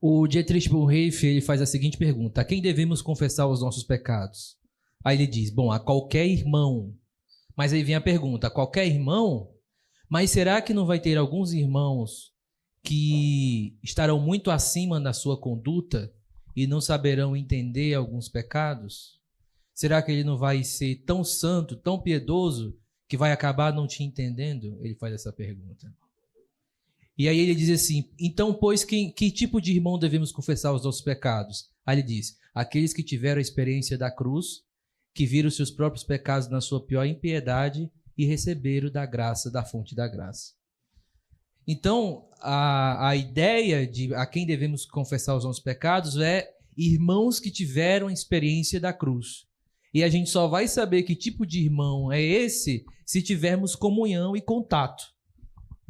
O Dietrich Bonhoeffer, ele faz a seguinte pergunta: a quem devemos confessar os nossos pecados? Aí ele diz, bom, a qualquer irmão. Mas aí vem a pergunta, a qualquer irmão? Mas será que não vai ter alguns irmãos que estarão muito acima da sua conduta e não saberão entender alguns pecados? Será que ele não vai ser tão santo, tão piedoso, que vai acabar não te entendendo? Ele faz essa pergunta. E aí ele diz assim, então, pois, que tipo de irmão devemos confessar os nossos pecados? Aí ele diz, aqueles que tiveram a experiência da cruz, que viram seus próprios pecados na sua pior impiedade e receberam da graça, da fonte da graça. Então, a ideia de a quem devemos confessar os nossos pecados é irmãos que tiveram a experiência da cruz. E a gente só vai saber que tipo de irmão é esse se tivermos comunhão e contato.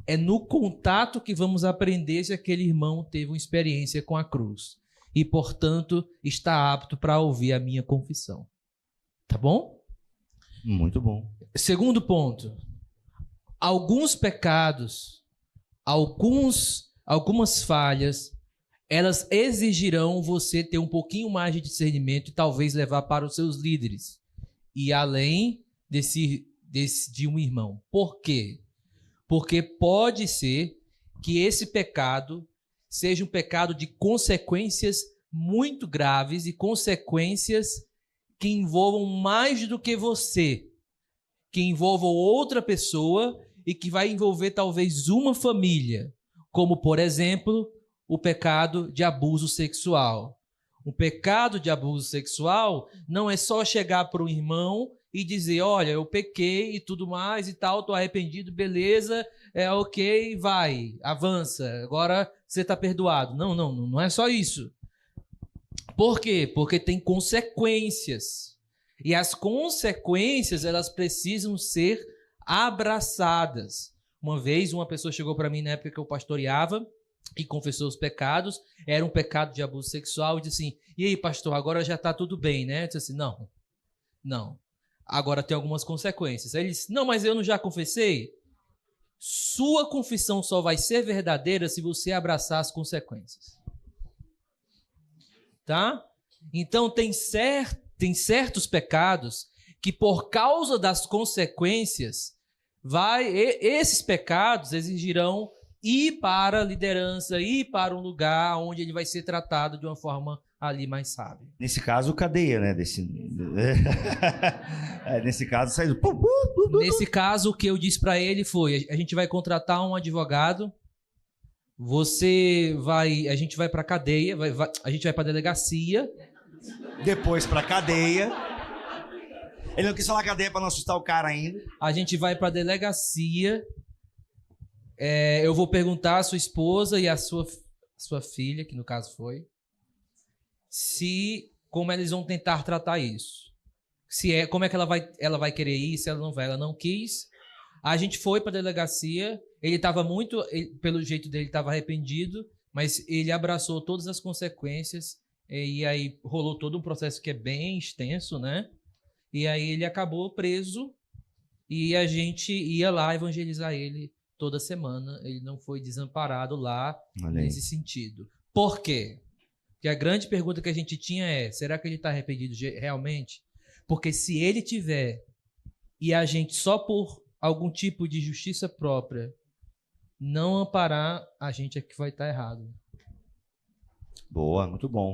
É no contato que vamos aprender se aquele irmão teve uma experiência com a cruz. E, portanto, está apto para ouvir a minha confissão. Tá bom? Muito bom. Segundo ponto. Alguns pecados, algumas falhas, elas exigirão você ter um pouquinho mais de discernimento e talvez levar para os seus líderes. E além de um irmão. Por quê? Porque pode ser que esse pecado seja um pecado de consequências muito graves e consequências que envolvam mais do que você, que envolvam outra pessoa e que vai envolver talvez uma família, como, por exemplo, o pecado de abuso sexual. O pecado de abuso sexual não é só chegar para um irmão e dizer, olha, eu pequei e tudo mais e tal, estou arrependido, beleza, é ok, vai, avança, agora você está perdoado. Não é só isso. Por quê? Porque tem consequências. E as consequências, elas precisam ser abraçadas. Uma vez, uma pessoa chegou para mim na época que eu pastoreava e confessou os pecados, era um pecado de abuso sexual, e disse assim, e aí, pastor, agora já está tudo bem, né? Eu disse assim, não. Agora tem algumas consequências. Aí ele disse, não, mas eu não já confessei? Sua confissão só vai ser verdadeira se você abraçar as consequências. Tá? Então, tem certos pecados que, por causa das consequências, esses pecados exigirão ir para a liderança, ir para um lugar onde ele vai ser tratado de uma forma ali mais sábia. Nesse caso, cadeia, né? Nesse caso, saiu. Nesse caso, o que eu disse para ele foi: a gente vai contratar um advogado, a gente vai para a cadeia, a gente vai para a delegacia. Depois para cadeia. Ele não quis falar cadeia para não assustar o cara ainda. A gente vai para a delegacia. Eu vou perguntar à sua esposa e à sua filha, que no caso foi, como eles vão tentar tratar isso. Como é que ela vai querer ir, se ela não vai. Ela não quis. A gente foi para a delegacia. Ele estava pelo jeito dele, estava arrependido, mas ele abraçou todas as consequências. E aí rolou todo um processo que é bem extenso, né? E aí ele acabou preso e a gente ia lá evangelizar ele toda semana. Ele não foi desamparado lá nesse sentido. Por quê? Porque a grande pergunta que a gente tinha é, será que ele está arrependido realmente? Porque se ele tiver e a gente só por algum tipo de justiça própria não amparar, a gente é que vai estar errado. Boa, muito bom.